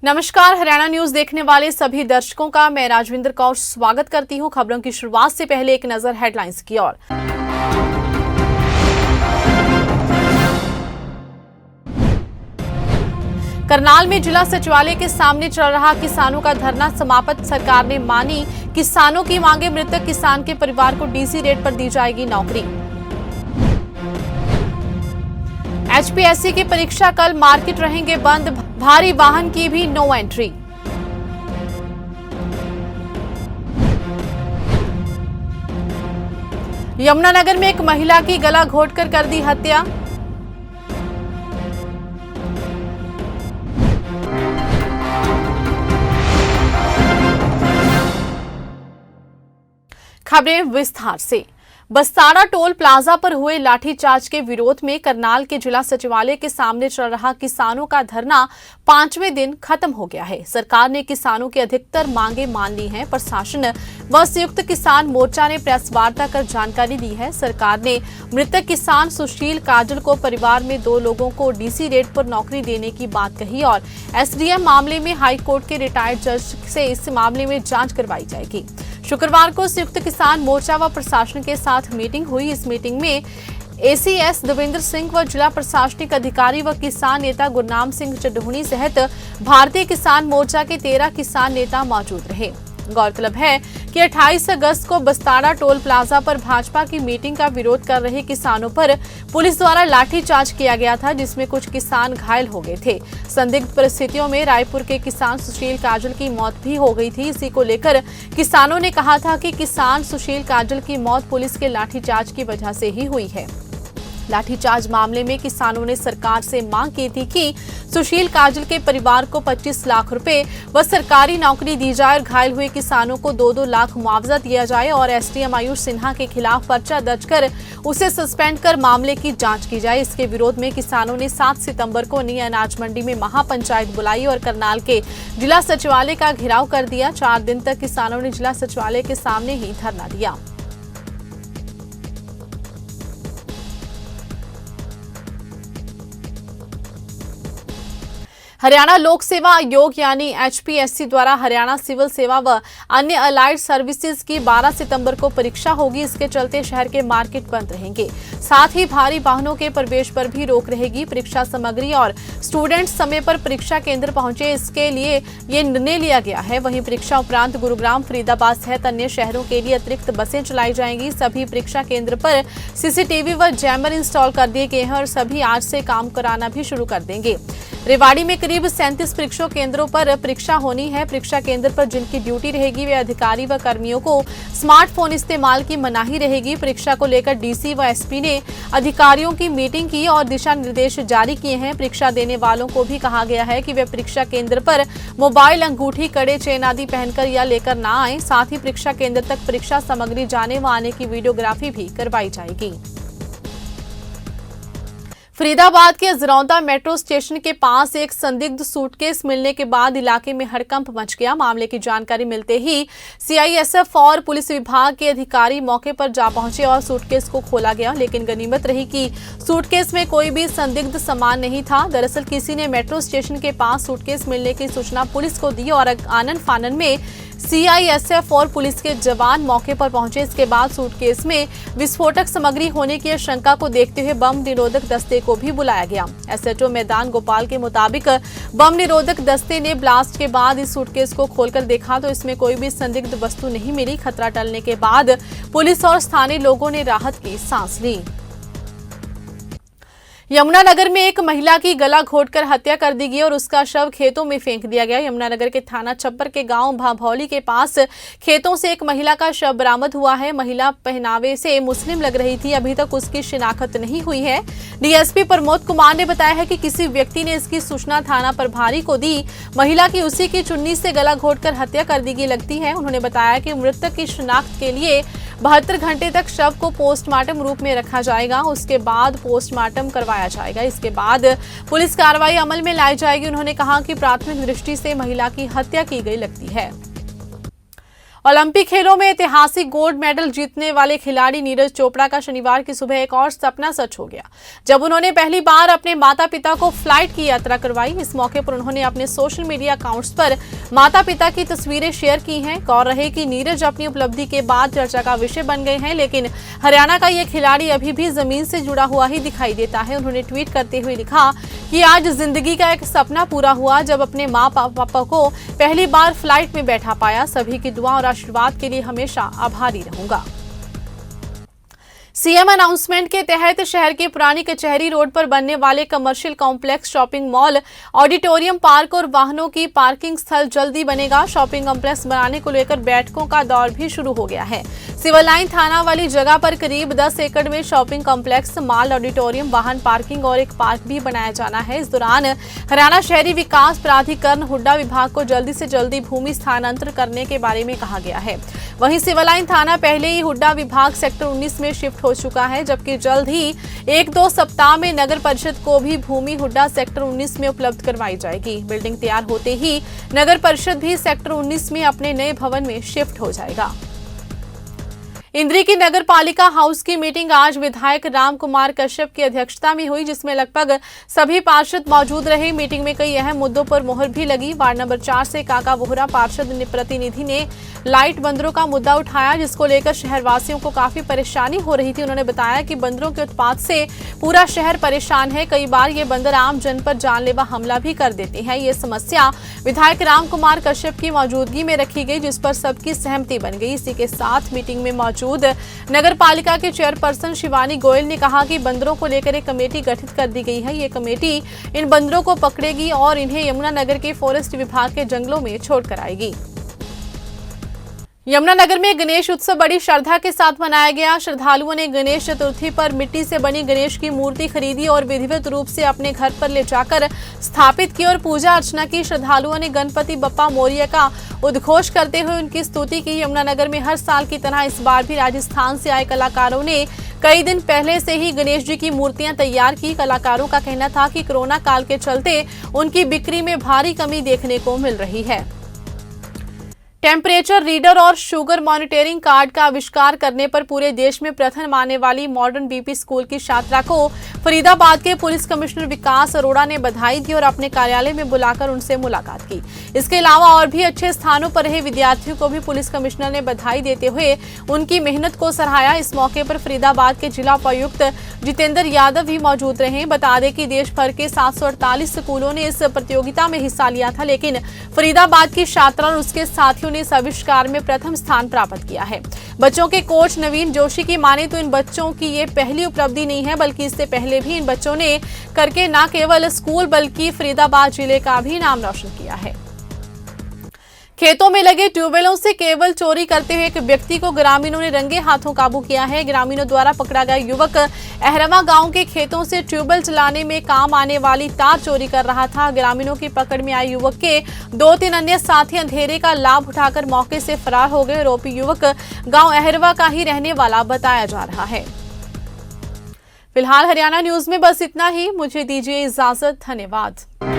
नमस्कार, हरियाणा न्यूज देखने वाले सभी दर्शकों का मैं राजविंदर कौर स्वागत करती हूं। खबरों की शुरुआत से पहले एक नजर हेडलाइंस की ओर। करनाल में जिला सचिवालय के सामने चल रहा किसानों का धरना समाप्त। सरकार ने मानी किसानों की मांगे। मृतक किसान के परिवार को डीसी रेट पर दी जाएगी नौकरी। एचपीएससी की परीक्षा कल, मार्केट रहेंगे बंद। भारी वाहन की भी नो एंट्री। यमुनानगर में एक महिला की गला घोंटकर कर दी हत्या। खबरें विस्तार से। बस्ताड़ा टोल प्लाजा पर हुए लाठीचार्ज के विरोध में करनाल के जिला सचिवालय के सामने चल रहा किसानों का धरना 5वें दिन खत्म हो गया है। सरकार ने किसानों की अधिकतर मांगे मान ली हैं। प्रशासन व संयुक्त किसान मोर्चा ने प्रेस वार्ता कर जानकारी दी है। सरकार ने मृतक किसान सुशील काजल को परिवार में 2 लोगों को डीसी रेट पर नौकरी देने की बात कही और एसडीएम मामले में हाईकोर्ट के रिटायर्ड जज से इस मामले में जांच करवाई जाएगी। शुक्रवार को संयुक्त किसान मोर्चा व प्रशासन के साथ मीटिंग हुई। इस मीटिंग में एसीएस देवेंद्र सिंह व जिला प्रशासनिक अधिकारी व किसान नेता गुरनाम सिंह चढ़ूनी सहित भारतीय किसान मोर्चा के 13 किसान नेता मौजूद रहे। गौरतलब है कि 28 अगस्त को बस्ताड़ा टोल प्लाजा पर भाजपा की मीटिंग का विरोध कर रहे किसानों पर पुलिस द्वारा लाठीचार्ज किया गया था, जिसमें कुछ किसान घायल हो गए थे। संदिग्ध परिस्थितियों में रायपुर के किसान सुशील काजल की मौत भी हो गई थी। इसी को लेकर किसानों ने कहा था कि किसान सुशील काजल की मौत पुलिस के लाठीचार्ज की वजह से ही हुई है। लाठीचार्ज मामले में किसानों ने सरकार से मांग की थी कि सुशील काजल के परिवार को 25 लाख रुपए व सरकारी नौकरी दी जाए और घायल हुए किसानों को 2-2 लाख मुआवजा दिया जाए और एसडीएम आयुष सिन्हा के खिलाफ पर्चा दर्ज कर उसे सस्पेंड कर मामले की जांच की जाए। इसके विरोध में किसानों ने 7 सितंबर को नई अनाज मंडी में महापंचायत बुलाई और करनाल के जिला सचिवालय का घेराव कर दिया। 4 दिन तक किसानों ने जिला सचिवालय के सामने ही धरना दिया। हरियाणा लोक सेवा आयोग यानी एचपीएससी द्वारा हरियाणा सिविल सेवा व अन्य अलाइड सर्विसेज की 12 सितंबर को परीक्षा होगी। इसके चलते शहर के मार्केट बंद रहेंगे। साथ ही भारी वाहनों के प्रवेश पर भी रोक रहेगी। परीक्षा सामग्री और स्टूडेंट समय पर परीक्षा केंद्र पहुंचे, इसके लिए ये निर्णय लिया गया है। वहीं परीक्षा उपरांत गुरुग्राम, फरीदाबाद सहित अन्य शहरों के लिए अतिरिक्त बसें चलाई जाएंगी। सभी परीक्षा केंद्र पर सीसीटीवी व जैमर इंस्टॉल कर दिए गए हैं और सभी आज से काम कराना भी शुरू कर देंगे। रेवाड़ी में करीब 37 परीक्षा केंद्रों पर परीक्षा होनी है। परीक्षा केंद्र पर जिनकी ड्यूटी रहेगी वे अधिकारी व कर्मियों को स्मार्टफोन इस्तेमाल की मनाही रहेगी। परीक्षा को लेकर डीसी व एसपी ने अधिकारियों की मीटिंग की और दिशा निर्देश जारी किए हैं। परीक्षा देने वालों को भी कहा गया है कि वे परीक्षा केंद्र पर मोबाइल, अंगूठी, कड़े, चेन आदि पहनकर या लेकर ना आए। साथ ही परीक्षा केंद्र तक परीक्षा सामग्री जाने व आने की वीडियोग्राफी भी करवाई जाएगी। फरीदाबाद के जरौंदा मेट्रो स्टेशन के पास एक संदिग्ध सूटकेस मिलने के बाद इलाके में हड़कंप मच गया। मामले की जानकारी मिलते ही सीआईएसएफ और पुलिस विभाग के अधिकारी मौके पर जा पहुंचे और सूटकेस को खोला गया, लेकिन गनीमत रही कि सूटकेस में कोई भी संदिग्ध सामान नहीं था। दरअसल किसी ने मेट्रो स्टेशन के पास सूटकेस मिलने की सूचना पुलिस को दी और आनन फानन में सीआईएसएफ और पुलिस के जवान मौके पर पहुंचे। इसके बाद सूटकेस में विस्फोटक सामग्री होने की आशंका को देखते हुए बम निरोधक दस्ते को भी बुलाया गया। एसएचओ मैदान गोपाल के मुताबिक बम निरोधक दस्ते ने ब्लास्ट के बाद इस सूटकेस को खोलकर देखा तो इसमें कोई भी संदिग्ध वस्तु नहीं मिली। खतरा टलने के बाद पुलिस और स्थानीय लोगों ने राहत की सांस ली। यमुनानगर में एक महिला की गला घोंटकर हत्या कर दी गई और उसका शव खेतों में फेंक दिया गया। यमुनानगर के थाना छप्पर के गांव भाभौली के पास खेतों से एक महिला का शव बरामद हुआ है। महिला पहनावे से मुस्लिम लग रही थी। अभी तक उसकी शिनाख्त नहीं हुई है। डीएसपी प्रमोद कुमार ने बताया है कि किसी व्यक्ति ने इसकी सूचना थाना प्रभारी को दी। महिला की उसी की चुन्नी से गला घोंटकर हत्या कर दी गई लगती है। उन्होंने बताया कि मृतक की शिनाख्त के लिए 72 घंटे तक शव को पोस्टमार्टम रूप में रखा जाएगा। उसके बाद पोस्टमार्टम करवाया जाएगा। इसके बाद पुलिस कार्रवाई अमल में लाई जाएगी। उन्होंने कहा कि प्राथमिक दृष्टि से महिला की हत्या की गई लगती है। ओलंपिक खेलों में ऐतिहासिक गोल्ड मेडल जीतने वाले खिलाड़ी नीरज चोपड़ा का शनिवार की सुबह एक और सपना सच हो गया, जब उन्होंने पहली बार अपने माता पिता को फ्लाइट की यात्रा करवाई। इस मौके पर उन्होंने अपने सोशल मीडिया अकाउंट्स पर माता पिता की तस्वीरें शेयर की हैं। गौर रहे कि नीरज अपनी उपलब्धि के बाद चर्चा का विषय बन गए हैं, लेकिन हरियाणा का ये खिलाड़ी अभी भी जमीन से जुड़ा हुआ ही दिखाई देता है। उन्होंने ट्वीट करते हुए लिखा कि आज जिंदगी का एक सपना पूरा हुआ, जब अपने माँ पापा को पहली बार फ्लाइट में बैठा पाया। सभी की दुआ और आशीर्वाद के लिए हमेशा आभारी रहूंगा। सीएम अनाउंसमेंट के तहत शहर के पुरानी कचहरी रोड पर बनने वाले commercial complex, shopping mall, auditorium, park और वाहनों की पार्किंग स्थल जल्दी बनेगा। शॉपिंग कॉम्प्लेक्स बनाने को लेकर बैठकों का दौर भी शुरू हो गया है। सिविल लाइन थाना वाली जगह पर करीब 10 एकड़ में शॉपिंग कॉम्प्लेक्स, मॉल, ऑडिटोरियम, वाहन पार्किंग और एक पार्क भी बनाया जाना है। इस दौरान हरियाणा शहरी विकास प्राधिकरण हुड्डा विभाग को जल्दी से जल्दी भूमि स्थानांतरण करने के बारे में कहा गया है। वहीं सिविल लाइन थाना पहले ही हुड्डा विभाग सेक्टर 19 में शिफ्ट हो चुका है, जबकि जल्द ही 1-2 सप्ताह में नगर परिषद को भी भूमि हुड्डा सेक्टर 19 में उपलब्ध करवाई जाएगी। बिल्डिंग तैयार होते ही नगर परिषद भी सेक्टर 19 में अपने नए भवन में शिफ्ट हो जाएगा। इंद्री की नगर पालिका हाउस की मीटिंग आज विधायक राम कुमार कश्यप की अध्यक्षता में हुई, जिसमें लगभग सभी पार्षद मौजूद रहे। मीटिंग में कई अहम मुद्दों पर मोहर भी लगी। वार्ड नंबर 4 से काका वोहरा पार्षद प्रतिनिधि ने लाइट बंदरों का मुद्दा उठाया, जिसको लेकर शहरवासियों को काफी परेशानी हो रही थी। उन्होंने बताया कि बंदरों के उत्पात से पूरा शहर परेशान है। कई बार ये बंदर आम जन पर जानलेवा हमला भी कर देते हैं। ये समस्या विधायक राम कुमार कश्यप की मौजूदगी में रखी गई, जिस पर सबकी सहमति बन गई। इसी के साथ मीटिंग में मौजूद नगर पालिका के चेयरपर्सन शिवानी गोयल ने कहा कि बंदरों को लेकर एक कमेटी गठित कर दी गई है। ये कमेटी इन बंदरों को पकड़ेगी और इन्हें यमुनानगर के फॉरेस्ट विभाग के जंगलों में छोड़कर आएगी। यमुनानगर में गणेश उत्सव बड़ी श्रद्धा के साथ मनाया गया। श्रद्धालुओं ने गणेश चतुर्थी पर मिट्टी से बनी गणेश की मूर्ति खरीदी और विधिवत रूप से अपने घर पर ले जाकर स्थापित की और पूजा अर्चना की। श्रद्धालुओं ने गणपति बप्पा मोरिया का उद्घोष करते हुए उनकी स्तुति की। यमुनानगर में हर साल की तरह इस बार भी राजस्थान से आए कलाकारों ने कई दिन पहले से ही गणेश जी की मूर्तियां तैयार की। कलाकारों का कहना था कि कोरोना काल के चलते उनकी बिक्री में भारी कमी देखने को मिल रही है। टेम्परेचर रीडर और शुगर मॉनिटरिंग कार्ड का आविष्कार करने पर पूरे देश में प्रथम आने वाली मॉडर्न बीपी स्कूल की छात्रा को फरीदाबाद के पुलिस कमिश्नर विकास अरोड़ा ने बधाई दी और अपने कार्यालय में बुलाकर उनसे मुलाकात की। इसके अलावा और भी अच्छे स्थानों पर रहे विद्यार्थियों को भी पुलिस कमिश्नर ने बधाई देते हुए उनकी मेहनत को सराहाया। इस मौके पर फरीदाबाद के जिला उपायुक्त जितेंद्र यादव भी मौजूद रहे। बता दें कि देश भर के 748 स्कूलों ने इस प्रतियोगिता में हिस्सा लिया था, लेकिन फरीदाबाद की छात्रा और उसके साथियों ने इस आविष्कार में प्रथम स्थान प्राप्त किया है। बच्चों के कोच नवीन जोशी की माने तो इन बच्चों की ये पहली उपलब्धि नहीं है, बल्कि इससे पहले भी इन बच्चों ने करके न केवल स्कूल बल्कि फरीदाबाद जिले का भी नाम रोशन किया है। खेतों में लगे ट्यूबवेलों से केबल चोरी करते हुए एक व्यक्ति को ग्रामीणों ने रंगे हाथों काबू किया है। ग्रामीणों द्वारा पकड़ा गया युवक अहरवा गांव के खेतों से ट्यूबवेल चलाने में काम आने वाली तार चोरी कर रहा था। ग्रामीणों की पकड़ में आए युवक के 2-3 अन्य साथी अंधेरे का लाभ उठाकर मौके से फरार हो गए। आरोपी युवक गांव अहरवा का ही रहने वाला बताया जा रहा है। फिलहाल हरियाणा न्यूज में बस इतना ही। मुझे दीजिए इजाजत। धन्यवाद।